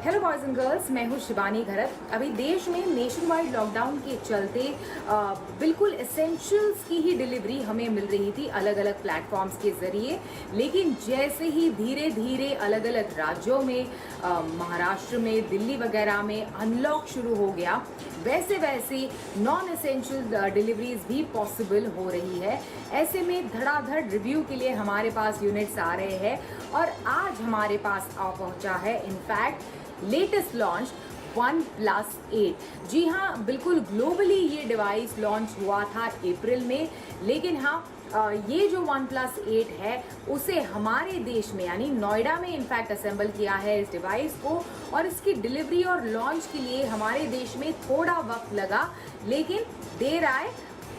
Hello boys and girls, मैं हूँ शिवानी घरत। अभी देश में नेशन वाइड लॉकडाउन के चलते बिल्कुल एसेंशियल्स की ही डिलीवरी हमें मिल रही थी अलग अलग प्लेटफॉर्म्स के ज़रिए। लेकिन जैसे ही धीरे धीरे अलग अलग राज्यों में, महाराष्ट्र में, दिल्ली वगैरह में अनलॉक शुरू हो गया, वैसे वैसे नॉन एसेंशियल डिलीवरीज भी पॉसिबल हो रही है। ऐसे में धड़ाधड़ रिव्यू के लिए हमारे पास यूनिट्स आ रहे हैं और आज हमारे पास आ पहुंचा है इनफैक्ट लेटेस्ट लॉन्च OnePlus 8। जी हाँ, बिल्कुल ग्लोबली ये डिवाइस लॉन्च हुआ था अप्रैल में, लेकिन हाँ ये जो OnePlus 8 है उसे हमारे देश में यानी नोएडा में इनफैक्ट असेंबल किया है इस डिवाइस को, और इसकी डिलीवरी और लॉन्च के लिए हमारे देश में थोड़ा वक्त लगा, लेकिन देर आए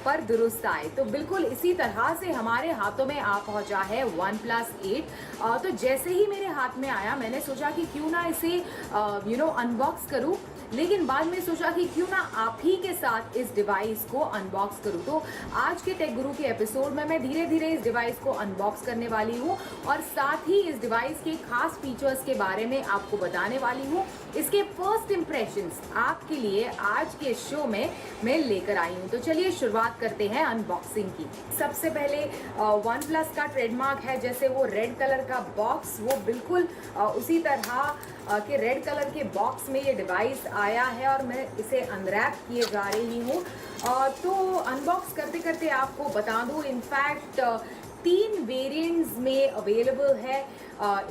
पर दुरुस्त आए। तो बिल्कुल इसी तरह से हमारे हाथों में आ पहुंचा है OnePlus 8। तो जैसे ही मेरे हाथ में आया मैंने सोचा कि क्यों ना इसे अनबॉक्स करूं, लेकिन बाद में सोचा कि क्यों ना आप ही के साथ इस डिवाइस को अनबॉक्स करूं। तो आज के टेक गुरु के एपिसोड में मैं धीरे धीरे इस डिवाइस को अनबॉक्स करने वाली हूं और साथ ही इस डिवाइस के खास फीचर्स के बारे में आपको बताने वाली हूं। इसके फर्स्ट इंप्रेशंस आपके लिए आज के शो में मैं लेकर आई हूं। तो चलिए शुरुआत करते हैं अनबॉक्सिंग की। सबसे पहले OnePlus का ट्रेडमार्क है, जैसे वो रेड कलर का बॉक्स, वो बिल्कुल उसी तरह के रेड कलर के बॉक्स में ये डिवाइस आया है और मैं इसे अनरैप किए जा रही हूँ। तो अनबॉक्स करते करते आपको बता दूँ, इनफैक्ट 3 वेरिएंट्स में अवेलेबल है।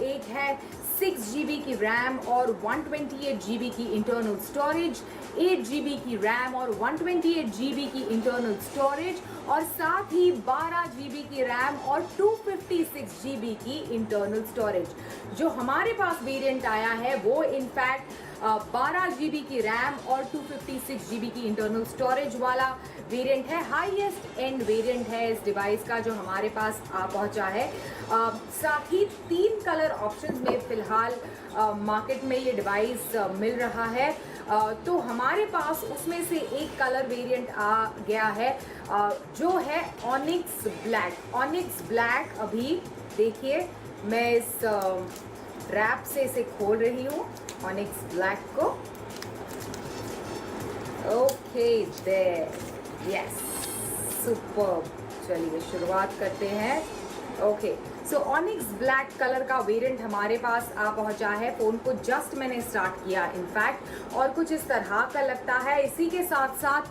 एक है 6 GB की रैम और 128 GB की इंटरनल स्टोरेज, 8 GB की रैम और 128 GB की इंटरनल स्टोरेज, और साथ ही 12 GB की रैम और 256 GB की इंटरनल स्टोरेज। जो हमारे पास वेरिएंट आया है वो इनफैक्ट 12 GB की रैम और 256 GB की इंटरनल स्टोरेज वाला वेरिएंट है। हाईएस्ट एंड वेरिएंट है इस डिवाइस का जो हमारे पास आ पहुंचा है। साथ ही 3 कलर ऑप्शंस में फिलहाल मार्केट में ये डिवाइस मिल रहा है। तो हमारे पास उसमें से एक कलर वेरिएंट आ गया है जो है ऑनिक्स ब्लैक। ऑनिक्स ब्लैक, अभी देखिए मैं इस रैप से इसे खोल रही हूँ ऑनिक्स ब्लैक को। Okay there, yes, superb. चलिए शुरुआत करते हैं। Okay, so onyx black colour का वेरिएंट हमारे पास आ पहुंचा है। फ़ोन को जस्ट मैंने स्टार्ट किया इनफैक्ट, और कुछ इस तरह का लगता है। इसी के साथ साथ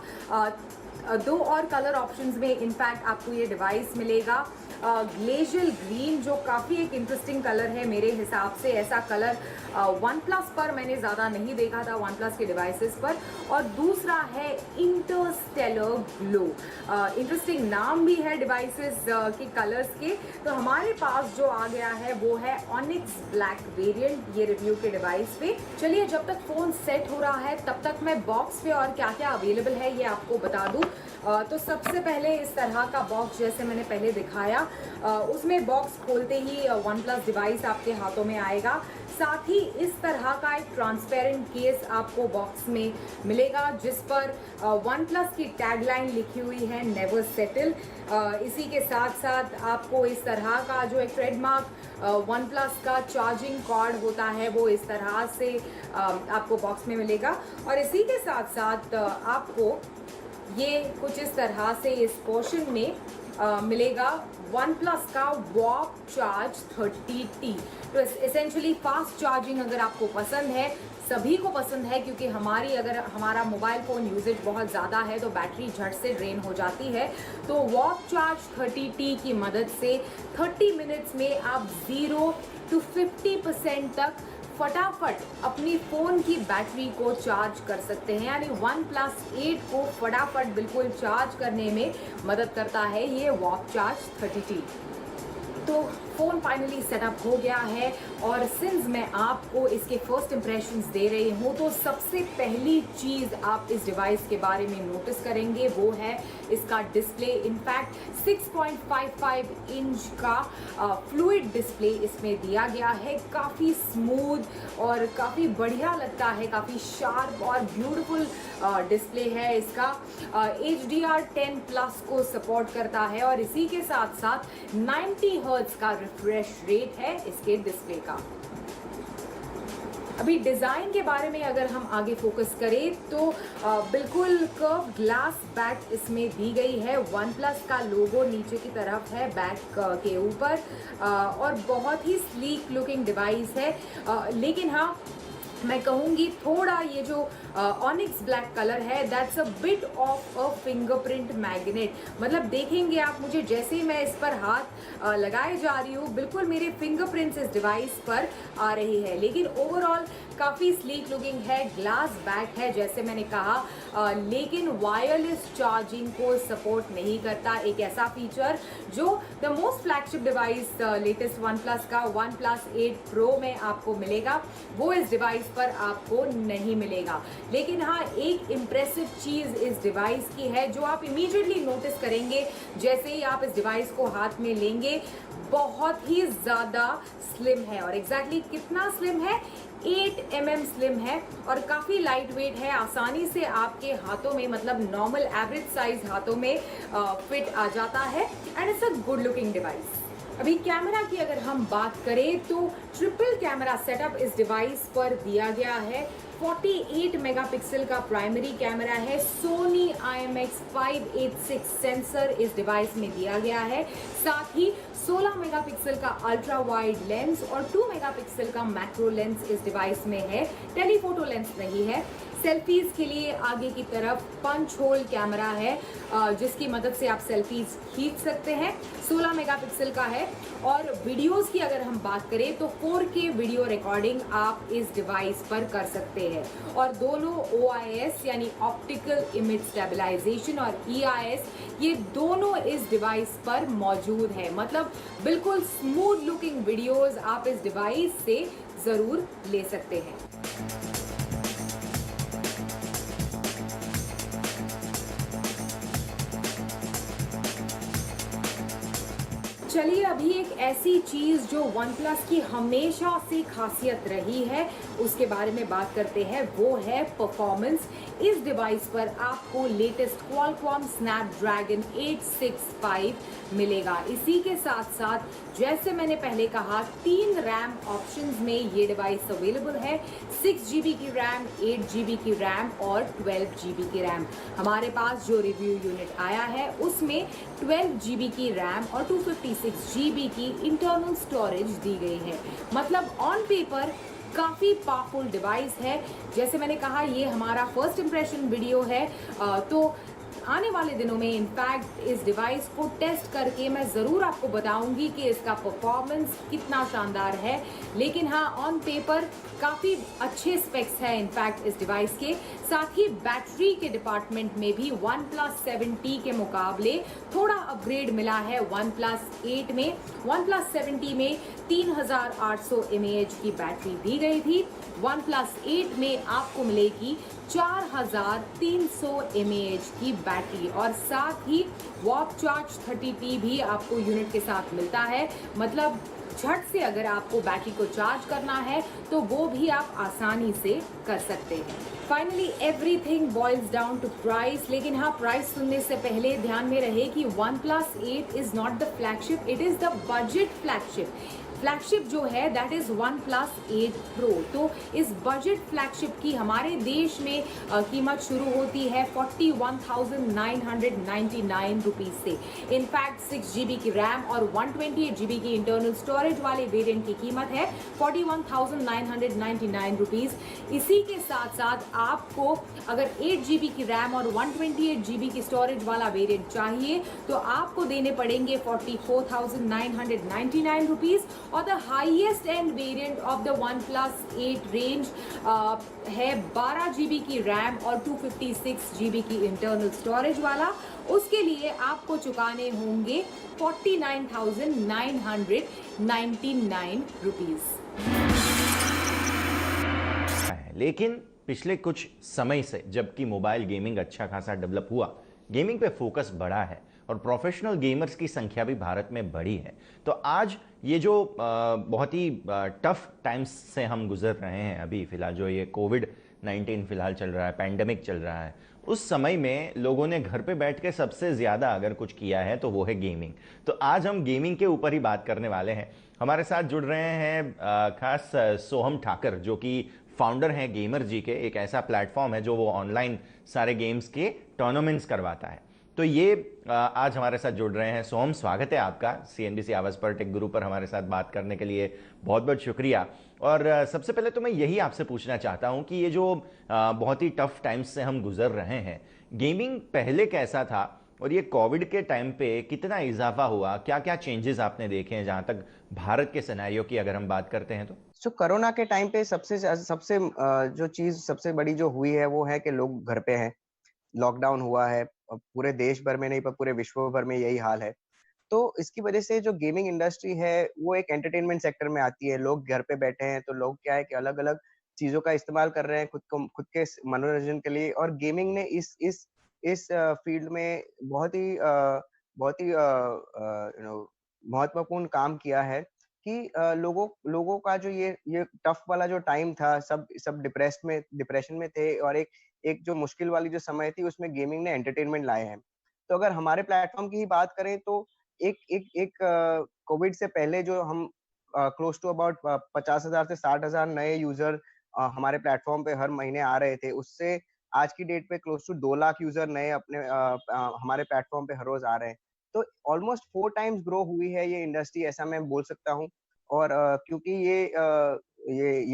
2 और कलर ऑप्शंस में इनफैक्ट आपको ये डिवाइस मिलेगा। ग्लेशियल ग्रीन, जो काफ़ी एक इंटरेस्टिंग कलर है मेरे हिसाब से। ऐसा कलर OnePlus पर मैंने ज़्यादा नहीं देखा था OnePlus के डिवाइसेस पर। और दूसरा है इंटरस्टेलर ग्लो। इंटरेस्टिंग नाम भी है डिवाइसेस के कलर्स के। तो हमारे पास जो आ गया है वो है ऑनिक्स ब्लैक वेरिएंट ये रिव्यू के डिवाइस पे। चलिए जब तक फ़ोन सेट हो रहा है तब तक मैं बॉक्स पे और क्या क्या अवेलेबल है ये आपको बता दूँ। तो सबसे पहले इस तरह का बॉक्स जैसे मैंने पहले दिखाया, उसमें बॉक्स खोलते ही OnePlus डिवाइस आपके हाथों में आएगा। साथ ही इस तरह का एक ट्रांसपेरेंट केस आपको बॉक्स में मिलेगा जिस पर OnePlus की टैगलाइन लिखी हुई है, नेवर सेटल। इसी के साथ साथ आपको इस तरह का जो एक ट्रेडमार्क OnePlus का चार्जिंग कॉर्ड होता है वो इस तरह से आपको बॉक्स में मिलेगा। और इसी के साथ साथ आपको ये कुछ इस तरह से इस पोर्शन में मिलेगा OnePlus का वॉक चार्ज 30T। तो एसेंशियली फास्ट चार्जिंग अगर आपको पसंद है, सभी को पसंद है, क्योंकि अगर हमारा मोबाइल फ़ोन यूजेज बहुत ज़्यादा है तो बैटरी झट से ड्रेन हो जाती है। तो वॉक चार्ज 30T की मदद से 30 मिनट्स में आप 0 to 50% तक फटाफट अपनी फ़ोन की बैटरी को चार्ज कर सकते हैं। यानी OnePlus 8 को फटाफट बिल्कुल चार्ज करने में मदद करता है ये वॉक चार्ज 30T। तो फ़ोन फाइनली सेटअप हो गया है, और सिंस मैं आपको इसके फर्स्ट इंप्रेशंस दे रही हूँ तो सबसे पहली चीज़ आप इस डिवाइस के बारे में नोटिस करेंगे वो है इसका डिस्प्ले। इनफैक्ट 6.55 इंच का फ्लूइड डिस्प्ले इसमें दिया गया है। काफ़ी स्मूथ और काफ़ी बढ़िया लगता है, काफ़ी शार्प और ब्यूटीफुल डिस्प्ले है इसका। HDR10 प्लस को सपोर्ट करता है और इसी के साथ साथ 90 हर्ट्ज का रिफ्रेश रेट है इसके डिस्प्ले का। अभी डिज़ाइन के बारे में अगर हम आगे फोकस करें तो बिल्कुल कर्व ग्लास बैक इसमें दी गई है। वन प्लस का लोगो नीचे की तरफ है बैक के ऊपर, और बहुत ही स्लीक लुकिंग डिवाइस है। लेकिन हाँ, मैं कहूँगी थोड़ा ये जो ऑनिक्स ब्लैक कलर है that's a bit of a fingerprint magnet. मतलब देखेंगे आप मुझे जैसे ही मैं इस पर हाथ लगाए जा रही हूँ, बिल्कुल मेरे फिंगरप्रिंट्स इस डिवाइस पर आ रही है। लेकिन ओवरऑल काफ़ी स्लीक लुकिंग है, ग्लास बैक है जैसे मैंने कहा, लेकिन वायरलेस चार्जिंग को सपोर्ट नहीं करता। एक ऐसा फीचर जो the most flagship device latest one plus का वन प्लस 8 प्रो में आपको मिलेगा, वो इस डिवाइस पर आपको नहीं मिलेगा। लेकिन हाँ, एक इम्प्रेसिव चीज़ इस डिवाइस की है जो आप इमीडिएटली नोटिस करेंगे जैसे ही आप इस डिवाइस को हाथ में लेंगे, बहुत ही ज़्यादा स्लिम है। और एग्जैक्टली कितना स्लिम है? 8 mm स्लिम है और काफ़ी लाइट वेट है। आसानी से आपके हाथों में, मतलब नॉर्मल एवरेज साइज हाथों में फिट आ जाता है and it's a good looking device. अभी कैमरा की अगर हम बात करें तो ट्रिपल कैमरा सेटअप इस डिवाइस पर दिया गया है। 48 मेगापिक्सल का प्राइमरी कैमरा है। सोनी IMX586 सेंसर इस डिवाइस में दिया गया है। साथ ही 16 मेगापिक्सल का अल्ट्रा वाइड लेंस और 2 मेगापिक्सल का मैक्रो लेंस इस डिवाइस में है। टेलीफोटो लेंस नहीं है। सेल्फीज के लिए आगे की तरफ पंच होल कैमरा है जिसकी मदद से आप सेल्फीज खींच सकते हैं। 16 मेगापिक्सल का है। और वीडियोस की अगर हम बात करें तो 4K वीडियो रिकॉर्डिंग आप इस डिवाइस पर कर सकते हैं। और दोनों OIS यानी ऑप्टिकल इमेज स्टेबलाइजेशन और EIS, ये दोनों इस डिवाइस पर मौजूद है। मतलब बिल्कुल स्मूथ लुकिंग वीडियोस आप इस डिवाइस से जरूर ले सकते हैं। चलिए अभी एक ऐसी चीज़ जो वन प्लस की हमेशा से खासियत रही है उसके बारे में बात करते हैं, वो है परफॉर्मेंस। इस डिवाइस पर आपको लेटेस्ट क्वालकॉम स्नैपड्रैगन 865 मिलेगा। इसी के साथ साथ जैसे मैंने पहले कहा 3 रैम ऑप्शंस में ये डिवाइस अवेलेबल है। 6 GB की रैम, 8 GB की रैम और 12 GB की रैम। हमारे पास जो रिव्यू यूनिट आया है उसमें 12 GB की रैम और 256 GB की इंटरनल स्टोरेज दी गई है। मतलब ऑन पेपर काफ़ी पावरफुल डिवाइस है। जैसे मैंने कहा ये हमारा फर्स्ट इंप्रेशन वीडियो है, तो आने वाले दिनों में इनफैक्ट इस डिवाइस को टेस्ट करके मैं ज़रूर आपको बताऊंगी कि इसका परफॉर्मेंस कितना शानदार है। लेकिन हाँ, ऑन पेपर काफ़ी अच्छे स्पेक्स हैं इनफैक्ट इस डिवाइस के। साथ ही बैटरी के डिपार्टमेंट में भी OnePlus 7T के मुकाबले थोड़ा अपग्रेड मिला है OnePlus 8 में। OnePlus 7T में 3800 mAh की बैटरी दी गई थी। OnePlus 8 में आपको मिलेगी 4300 mAh की बैटरी और साथ ही वॉक चार्ज 30T भी आपको यूनिट के साथ मिलता है। मतलब झट से अगर आपको बैटरी को चार्ज करना है तो वो भी आप आसानी से कर सकते हैं। Finally everything boils down to price. लेकिन हाँ, प्राइस सुनने से पहले ध्यान में रहे कि OnePlus 8 is not the flagship, it is the budget flagship. Flagship जो है दैट इज OnePlus 8 Pro। तो इस बजट फ्लैगशिप की हमारे देश में कीमत शुरू होती है 41,999 रुपीज से। इनफैक्ट 6 GB की रैम और 128 GB की इंटरनल स्टोरेज वाले वेरिएंट की कीमत है 41,999 रुपीज। इसी के साथ साथ आपको अगर 8 GB की रैम और 128 GB की स्टोरेज वाला वेरिएंट चाहिए तो आपको देने पड़ेंगे 44,999 रुपीज। और the highest end variant of the OnePlus 8 range है 12 GB की रैम और 256 GB की इंटरनल स्टोरेज वाला। उसके लिए आपको चुकाने होंगे 49,999 रुपीज। लेकिन पिछले कुछ समय से जबकि मोबाइल गेमिंग अच्छा खासा डेवलप हुआ, गेमिंग पे फोकस बढ़ा है और प्रोफेशनल गेमर्स की संख्या भी भारत में बढ़ी है। तो आज ये जो बहुत ही टफ टाइम्स से हम गुजर रहे हैं, अभी फिलहाल जो ये कोविड-19 फिलहाल चल रहा है, पैंडेमिक चल रहा है, उस समय में लोगों ने घर पे बैठ के सबसे ज़्यादा अगर कुछ किया है तो वो है गेमिंग। तो आज हम गेमिंग के ऊपर ही बात करने वाले हैं। हमारे साथ जुड़ रहे हैं खास सोहम ठाकर, जो कि फाउंडर हैं गेमर जी के, एक ऐसा प्लेटफॉर्म है जो वो ऑनलाइन सारे गेम्स के टूर्नामेंट्स करवाता है। तो ये आज हमारे साथ जुड़ रहे हैं। सोहम, स्वागत है आपका सीएनबीसी आवाज़ पर टेक गुरु पर हमारे साथ बात करने के लिए। बहुत बहुत शुक्रिया। और सबसे पहले तो मैं यही आपसे पूछना चाहता हूं कि ये जो बहुत ही टफ टाइम्स से हम गुजर रहे हैं, गेमिंग पहले कैसा था और ये कोविड के टाइम पे कितना इजाफा हुआ, क्या क्या चेंजेस आपने देखे हैं जहां तक भारत के सिनेरियो की अगर हम बात करते हैं तो? कोरोना के टाइम पे सबसे सबसे जो चीज सबसे बड़ी जो हुई है वो है कि लोग घर पे हैं, लॉकडाउन हुआ है। पूरे देश भर में नहीं पर पूरे विश्व भर में यही हाल है। तो इसकी वजह से जो गेमिंग इंडस्ट्री है वो एक एंटरटेनमेंट सेक्टर में आती है। लोग घर पे बैठे हैं तो लोग क्या है कि अलग अलग चीजों का इस्तेमाल कर रहे हैं खुद के मनोरंजन के लिए, और गेमिंग ने इस फील्ड में बहुत ही महत्वपूर्ण काम किया है कि लोगों लोगों का जो ये टफ वाला जो टाइम था, सब डिप्रेशन में थे, और एक एक जो मुश्किल वाली जो समय थी उसमें गेमिंग ने एंटरटेनमेंट लाए हैं। तो अगर हमारे प्लेटफॉर्म की ही बात करें तो एक एक एक कोविड से पहले जो हम क्लोज टू अबाउट 50,000 से 60,000 नए यूजर हमारे प्लेटफॉर्म पे हर महीने आ रहे थे, उससे आज की डेट पे क्लोज टू 2 लाख यूजर नए हमारे प्लेटफॉर्म पे हर रोज आ रहे हैं। तो ऑलमोस्ट 4 टाइम्स ग्रो हुई है ये इंडस्ट्री, ऐसा मैं बोल सकता हूँ। और क्योंकि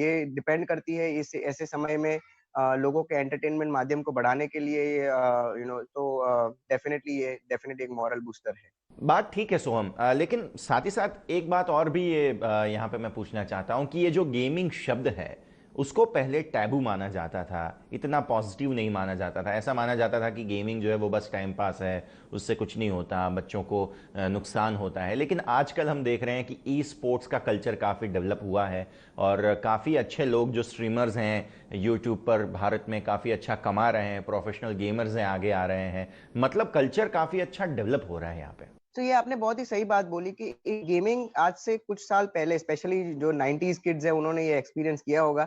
ये डिपेंड करती है इस ऐसे समय में लोगों के एंटरटेनमेंट माध्यम को बढ़ाने के लिए, तो डेफिनेटली एक मॉरल बूस्टर है। बात ठीक है सोहम, लेकिन साथ ही साथ एक बात और भी ये यहाँ पे मैं पूछना चाहता हूँ कि ये जो गेमिंग शब्द है उसको पहले टैबू माना जाता था, इतना पॉजिटिव नहीं माना जाता था। ऐसा माना जाता था कि गेमिंग जो है वो बस टाइम पास है, उससे कुछ नहीं होता, बच्चों को नुकसान होता है। लेकिन आजकल हम देख रहे हैं कि ई स्पोर्ट्स का कल्चर काफ़ी डेवलप हुआ है और काफ़ी अच्छे लोग जो स्ट्रीमर्स हैं यूट्यूब पर भारत में काफ़ी अच्छा कमा रहे हैं, प्रोफेशनल गेमर्स हैं आगे आ रहे हैं। मतलब कल्चर काफ़ी अच्छा डेवलप हो रहा है यहाँ पे। तो ये आपने बहुत ही सही बात बोली कि गेमिंग आज से कुछ साल पहले, स्पेशली जो 90s किड्स है, उन्होंने ये एक्सपीरियंस किया होगा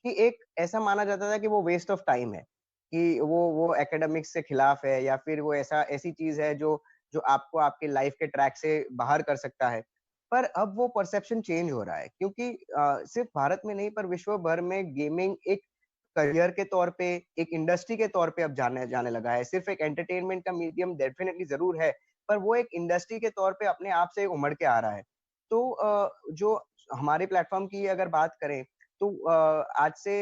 कि एक ऐसा माना जाता था कि वो वेस्ट ऑफ टाइम है, कि वो एकेडमिक्स से खिलाफ है, या फिर वो ऐसी चीज है जो जो आपको आपके लाइफ के ट्रैक से बाहर कर सकता है। पर अब वो परसेप्शन चेंज हो रहा है, क्योंकि सिर्फ भारत में नहीं पर विश्व भर में गेमिंग एक करियर के तौर पे, एक इंडस्ट्री के तौर पे अब जाने जाने लगा है। सिर्फ एक एंटरटेनमेंट का मीडियम डेफिनेटली जरूर है, पर वो एक इंडस्ट्री के तौर पे अपने आप से उमड़ के आ रहा है। तो जो हमारे प्लेटफॉर्म की अगर बात करें तो आज से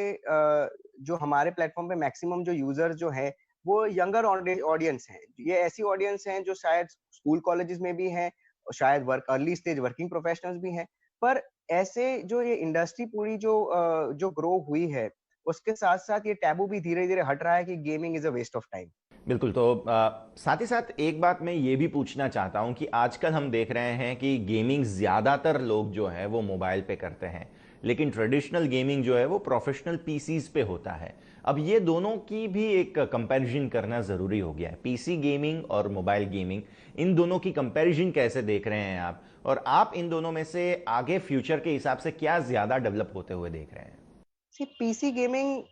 जो हमारे प्लेटफॉर्म पे मैक्सिमम जो यूजर्स जो हैं वो यंगर ऑडियंस हैं। ये ऐसी ऑडियंस हैं जो शायद स्कूल कॉलेजेस में भी हैं, और शायद अर्ली स्टेज वर्किंग प्रोफेशनल्स भी हैं। पर ऐसे जो ये इंडस्ट्री पूरी जो ग्रो हुई है, उसके साथ साथ ये टैबू भी धीरे धीरे हट रहा है कि gaming is a waste of time. बिल्कुल। तो साथ ही साथ एक बात मैं ये भी पूछना चाहता हूं कि आजकल हम देख रहे हैं कि गेमिंग ज़्यादातर लोग जो है वो मोबाइल पे करते हैं, लेकिन ट्रेडिशनल गेमिंग जो है वो प्रोफेशनल पीसीज पे होता है। अब ये दोनों की भी एक कंपैरिजन करना ज़रूरी हो गया है, पीसी गेमिंग और मोबाइल गेमिंग। इन दोनों की कंपैरिजन कैसे देख रहे हैं आप, और आप इन दोनों में से आगे फ्यूचर के हिसाब से क्या ज़्यादा डेवलप होते हुए देख रहे हैं? पीसी गेमिंग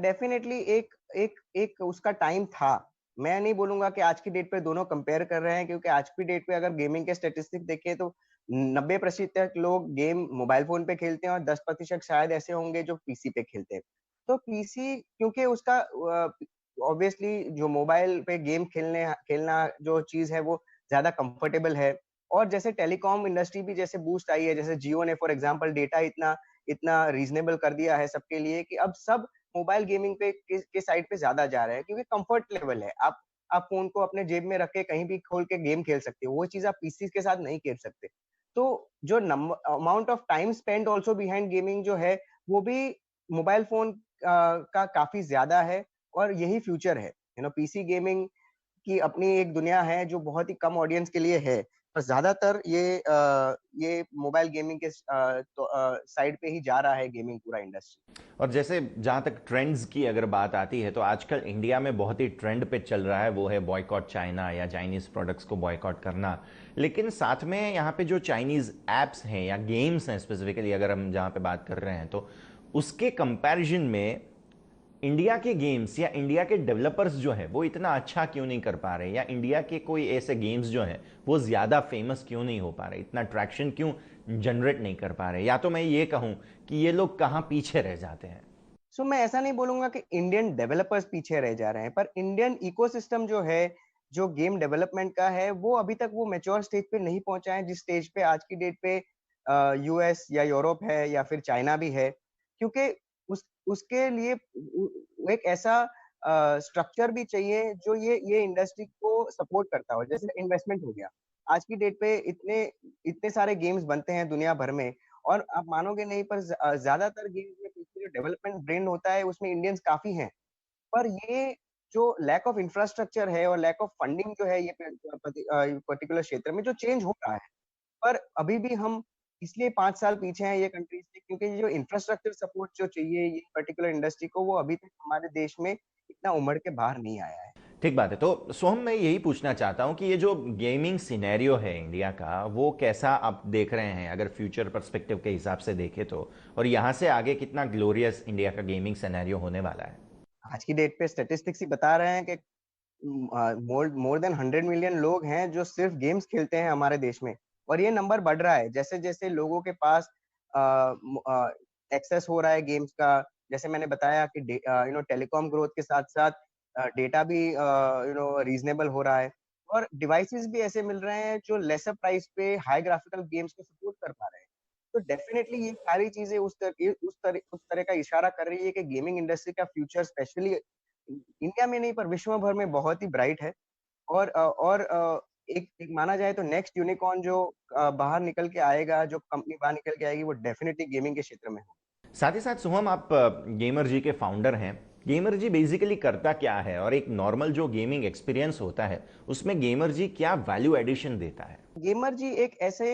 डेफिनेटली एक एक एक उसका टाइम था। मैं नहीं बोलूंगा कि आज की डेट पे दोनों कंपेयर कर रहे हैं, क्योंकि आज की डेट पे अगर गेमिंग के स्टेटिस्टिक देखें तो 90% लोग गेम मोबाइल फोन पे खेलते हैं और 10% शायद ऐसे होंगे जो पीसी पे खेलते हैं। तो पीसी क्योंकि उसका ऑब्वियसली जो मोबाइल पे गेम खेलना जो चीज है वो ज्यादा कंफर्टेबल है। और जैसे टेलीकॉम इंडस्ट्री भी जैसे बूस्ट आई है, जैसे जियो ने फॉर एग्जांपल डेटा इतना इतना रीजनेबल कर दिया है सबके लिए कि अब सब मोबाइल गेमिंग पे के साइड पे ज्यादा जा रहे हैं, क्योंकि कंफर्ट लेवल है। आप फोन को अपने जेब में रख के कहीं भी खोल के गेम खेल सकते हो, वो चीज आप पीसी के साथ नहीं खेल सकते। तो जो amount of time spend also behind gaming जो है वो भी मोबाइल फोन का काफी ज्यादा है, और यही फ्यूचर है। पीसी गेमिंग की अपनी एक दुनिया है जो बहुत ही कम ऑडियंस के लिए है, पर ज्यादातर ये मोबाइल गेमिंग के साइड पे ही जा रहा है गेमिंग पूरा इंडस्ट्री। और जैसे जहाँ तक ट्रेंड्स की अगर बात आती है तो आजकल इंडिया में बहुत ही ट्रेंड पे चल रहा है, वो है बॉयकॉट चाइना या चाइनीज़ प्रोडक्ट्स को बॉयकॉट करना। लेकिन साथ में यहाँ पे जो चाइनीज़ ऐप्स हैं या गेम्स हैं, स्पेसिफिकली अगर हम जहाँ पे बात कर रहे हैं, तो उसके कंपैरिजन में इंडिया के गेम्स या इंडिया के डेवलपर्स जो है वो इतना अच्छा क्यों नहीं कर पा रहे, या इंडिया के कोई ऐसे गेम्स जो हैं वो ज़्यादा फेमस क्यों नहीं हो पा रहे, इतना ट्रैक्शन क्यों जनरेट नहीं कर पा रहे, या तो मैं ये कहूँ कि ये लोग कहाँ पीछे रह जाते हैं? सो मैं ऐसा नहीं बोलूंगा कि इंडियन डेवलपर्स पीछे रह जा रहे हैं, पर इंडियन इकोसिस्टम जो है, जो गेम डेवलपमेंट का है, वो अभी तक वो मैच्योर स्टेज पे नहीं पहुंचा है, जिस स्टेज पे आज की डेट पे यूएस या यूरोप है या फिर चाइना भी है। क्योंकि उसके लिए एक ऐसा स्ट्रक्चर भी चाहिए जो ये इंडस्ट्री को सपोर्ट करता हो, जैसे इन्वेस्टमेंट हो गया। आज की डेट पे इतने इतने सारे गेम्स बनते हैं दुनिया भर में, और आप मानोगे नहीं, पर ज्यादातर गेम्स में पीछे जो डेवलपमेंट ब्रेन होता है उसमें इंडियंस काफी हैं। पर ये जो लैक ऑफ इंफ्रास्ट्रक्चर है और लैक ऑफ फंडिंग जो है, ये पर्टिकुलर क्षेत्र में जो चेंज हो रहा है, पर अभी भी हम इसलिए 5 साल पीछे हैं ये कंट्रीज से, क्योंकि ये जो इंफ्रास्ट्रक्चर सपोर्ट जो चाहिए ये पर्टिकुलर इंडस्ट्री को, वो अभी तक हमारे देश में इतना उमड़ के बाहर नहीं आया है। ठीक बात है। तो सोहम, मैं यही पूछना चाहता हूं कि ये जो गेमिंग सिनेरियो है इंडिया का, वो कैसा आप देख रहे हैं अगर फ्यूचर पर्सपेक्टिव के हिसाब से देखें तो, और यहाँ से आगे कितना ग्लोरियस इंडिया का गेमिंग सिनेरियो होने वाला है? आज की डेट पे स्टेटिस्टिक्स ही बता रहे हैं कि मोर देन 100 मिलियन लोग हैं जो सिर्फ गेम्स खेलते हैं हमारे देश में, और ये नंबर बढ़ रहा है जैसे जैसे लोगों के पास एक्सेस हो रहा है गेम्स का। जैसे मैंने बताया कि टेलीकॉम ग्रोथ के साथ साथ डेटा भी रीजनेबल हो रहा है, और डिवाइसेस भी ऐसे मिल रहे हैं जो लेसर प्राइस पे हाई ग्राफिकल गेम्स को सपोर्ट कर पा रहे हैं। तो डेफिनेटली ये सारी चीजें उस तरह का इशारा कर रही है कि गेमिंग इंडस्ट्री का फ्यूचर स्पेशली इंडिया में नहीं पर विश्व भर में बहुत ही ब्राइट है। एक माना जाए तो नेक्स्ट यूनिकॉर्न जो बाहर निकल के आएगा, जो कंपनी बाहर निकल के आएगी, वो डेफिनेटली गेमिंग के क्षेत्र में हो। साथ ही साथ सोहम, आप गेमर जी के फाउंडर हैं। गेमर जी बेसिकली करता क्या है, और एक नॉर्मल जो गेमिंग एक्सपीरियंस होता है उसमें गेमर जी क्या वैल्यू एडिशन देता है? गेमर जी एक ऐसे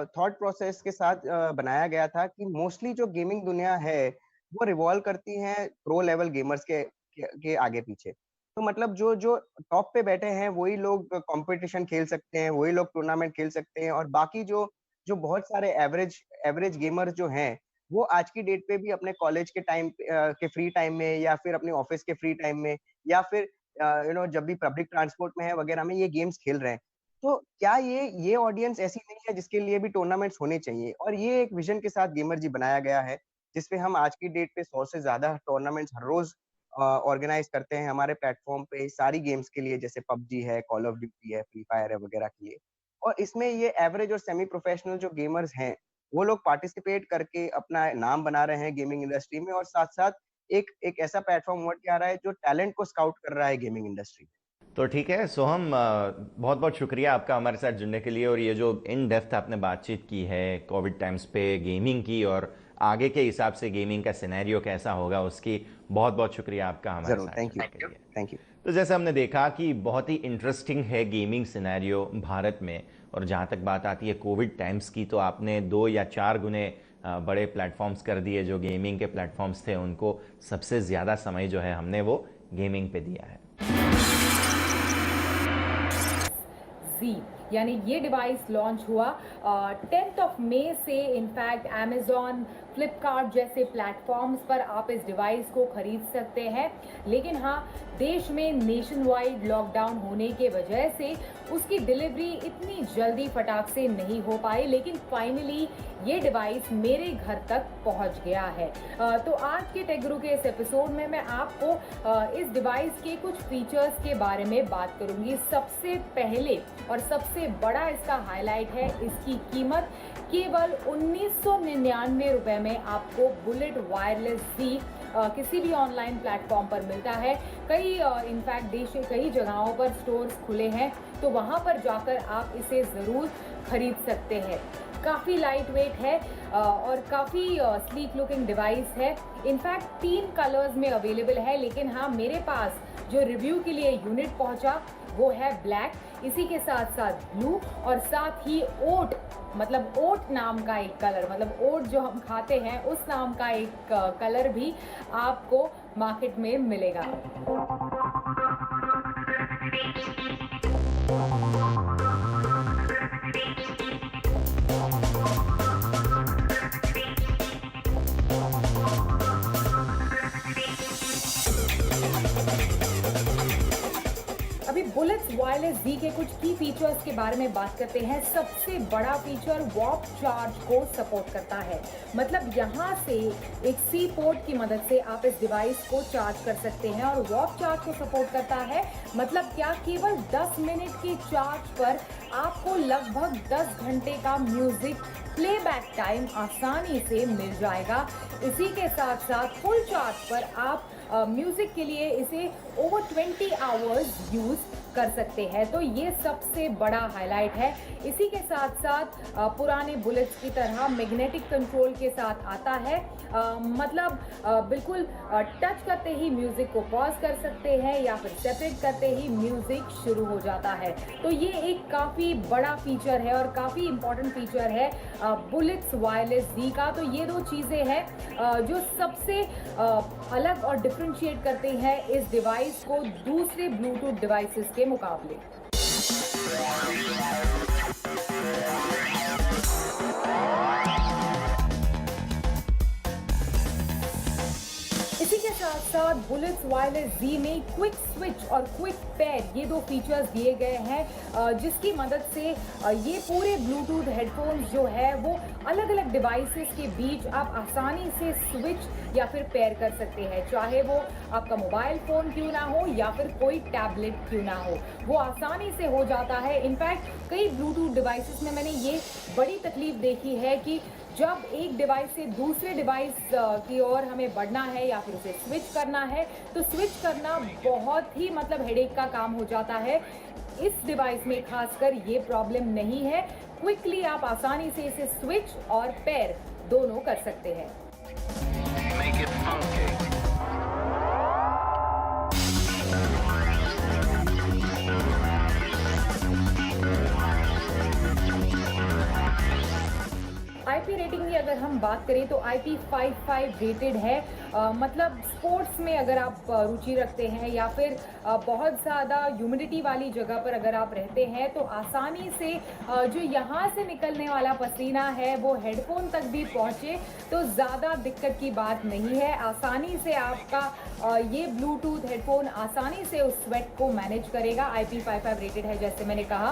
थॉट प्रोसेस के साथ बनाया गया था कि मोस्टली जो गेमिंग दुनिया है वो रिवॉल्व करती है प्रो लेवल गेमर्स के आगे पीछे। तो मतलब जो जो टॉप पे बैठे हैं वही लोग कंपटीशन खेल सकते हैं, वही लोग टूर्नामेंट खेल सकते हैं, और बाकी जो जो बहुत सारे एवरेज गेमर्स जो हैं, वो आज की डेट पे भी अपने कॉलेज के टाइम के फ्री टाइम में, या फिर अपने ऑफिस के फ्री टाइम में, या फिर जब भी पब्लिक ट्रांसपोर्ट में है वगैरह में ये गेम्स खेल रहे हैं। तो क्या ये ऑडियंस ऐसी नहीं है जिसके लिए भी टूर्नामेंट्स होने चाहिए? और ये एक विजन के साथ गेमर जी बनाया गया है, जिसपे हम आज की डेट पे 100 से ज्यादा टूर्नामेंट्स हर रोज ऑर्गेनाइज करते हैं हमारे प्लेटफॉर्म पे सारी गेम्स के लिए, जैसे पबजी है, कॉल ऑफ ड्यूटी है, फ्री फायर है वगैरह के लिए। और इसमें ये एवरेज और सेमी प्रोफेशनल जो गेमर्स हैं, वो लोग पार्टिसिपेट करके अपना नाम बना रहे हैं गेमिंग इंडस्ट्री में, और साथ साथ एक एक ऐसा प्लेटफॉर्म उमड़ के आ रहा है जो टैलेंट को स्काउट कर रहा है गेमिंग इंडस्ट्री में। तो ठीक है सोहम, बहुत बहुत शुक्रिया आपका हमारे साथ जुड़ने के लिए, और ये जो इन डेप्थ आपने बातचीत की है कोविड टाइम्स पे गेमिंग की, और आगे के हिसाब से गेमिंग का सिनेरियो कैसा होगा उसकी, बहुत बहुत शुक्रिया आपका हमारे साथ जुड़ने के लिए। Thank you. तो जैसे हमने देखा कि बहुत ही इंटरेस्टिंग है गेमिंग सिनेरियो भारत में, और जहाँ तक बात आती है कोविड टाइम्स की, तो आपने 2 या 4 गुने बड़े प्लेटफॉर्म्स कर दिए। जो गेमिंग के प्लेटफॉर्म्स थे उनको सबसे ज़्यादा समय जो है हमने वो गेमिंग पे दिया है। यानी ये डिवाइस लॉन्च हुआ 10th ऑफ मई से। इनफैक्ट अमेजॉन, फ्लिपकार्ट जैसे प्लेटफॉर्म्स पर आप इस डिवाइस को खरीद सकते हैं। लेकिन हाँ, देश में नेशन वाइड लॉकडाउन होने के वजह से उसकी डिलीवरी इतनी जल्दी फटाक से नहीं हो पाई, लेकिन फाइनली ये डिवाइस मेरे घर तक पहुंच गया है। तो आज के टेक गुरु के इस एपिसोड में मैं आपको इस डिवाइस के कुछ फीचर्स के बारे में बात करूंगी। सबसे पहले और सबसे बड़ा इसका हाईलाइट है इसकी कीमत। केवल 1999 रुपए में आपको बुलेट वायरलेस Z किसी भी ऑनलाइन प्लेटफॉर्म पर मिलता है। कई इनफैक्ट देश के कई जगहों पर स्टोर्स खुले हैं, तो वहां पर जाकर आप इसे ज़रूर खरीद सकते हैं। काफ़ी लाइट वेट है और काफ़ी स्लीक लुकिंग डिवाइस है। इनफैक्ट 3 कलर्स में अवेलेबल है, लेकिन हाँ, मेरे पास जो रिव्यू के लिए यूनिट पहुंचा वो है ब्लैक, इसी के साथ साथ ब्लू, और साथ ही ओट, मतलब ओट नाम का एक कलर, मतलब ओट जो हम खाते हैं उस नाम का एक कलर भी आपको मार्केट में मिलेगा। बुलेट्स वायरलेस Z के कुछ की फीचर्स के बारे में बात करते हैं। सबसे बड़ा फीचर वॉप चार्ज को सपोर्ट करता है। मतलब यहाँ से एक C पोर्ट की मदद से आप इस डिवाइस को चार्ज कर सकते हैं और वॉप चार्ज को सपोर्ट करता है। मतलब क्या, केवल 10 मिनट के चार्ज पर आपको लगभग 10 घंटे का म्यूजिक प्लेबैक टाइम आसानी से मिल जाएगा। इसी के साथ साथ फुल चार्ज पर आप म्यूजिक के लिए इसे ओवर 20 आवर्स यूज कर सकते हैं। तो ये सबसे बड़ा हाईलाइट है। इसी के साथ साथ पुराने बुलेट्स की तरह मैग्नेटिक कंट्रोल के साथ आता है। मतलब बिल्कुल टच करते ही म्यूजिक को पॉज कर सकते हैं या फिर सेपरेट करते ही म्यूजिक शुरू हो जाता है। तो ये एक काफ़ी बड़ा फीचर है और काफ़ी इंपॉर्टेंट फीचर है बुलेट्स वायरलेस Z का। तो ये दो चीज़ें हैं जो सबसे अलग और डिफरेंशिएट करते हैं इस डिवाइस को दूसरे ब्लूटूथ डिवाइसेस के मुकाबले। इसी के साथ साथ बुलेट्स वायरलेस Z में क्विक स्विच और क्विक पेयर ये दो फीचर्स दिए गए हैं जिसकी मदद से ये पूरे ब्लूटूथ हेडफोन्स जो है वो अलग अलग डिवाइसेस के बीच आप आसानी से स्विच या फिर पेयर कर सकते हैं। चाहे वो आपका मोबाइल फ़ोन क्यों ना हो या फिर कोई टैबलेट क्यों ना हो, वो आसानी से हो जाता है। इनफैक्ट कई ब्लूटूथ डिवाइसेस में मैंने ये बड़ी तकलीफ देखी है कि जब एक डिवाइस से दूसरे डिवाइस की ओर हमें बढ़ना है या फिर उसे स्विच करना है तो स्विच करना बहुत ही मतलब हेडेक का काम हो जाता है। इस डिवाइस में खासकर ये प्रॉब्लम नहीं है। क्विकली आप आसानी से इसे स्विच और पेयर दोनों कर सकते हैं। Make it funky. IP rating की अगर हम बात करें तो IP55 रेटेड है। मतलब स्पोर्ट्स में अगर आप रुचि रखते हैं या फिर बहुत ज़्यादा ह्यूमिडिटी वाली जगह पर अगर आप रहते हैं तो आसानी से जो यहाँ से निकलने वाला पसीना है वो हेडफोन तक भी पहुँचे तो ज़्यादा दिक्कत की बात नहीं है। आसानी से आपका ये ब्लूटूथ हेडफोन आसानी से उस स्वेट को मैनेज करेगा। IP55 रेटेड है जैसे मैंने कहा।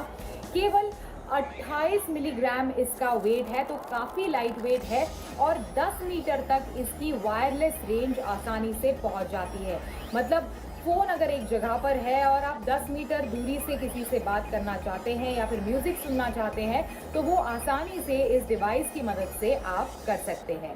केवल 28 मिलीग्राम इसका वेट है तो काफ़ी लाइट वेट है और 10 मीटर तक इसकी वायरलेस रेंज आसानी से पहुंच जाती है। मतलब फ़ोन अगर एक जगह पर है और आप 10 मीटर दूरी से किसी से बात करना चाहते हैं या फिर म्यूज़िक सुनना चाहते हैं तो वो आसानी से इस डिवाइस की मदद से आप कर सकते हैं।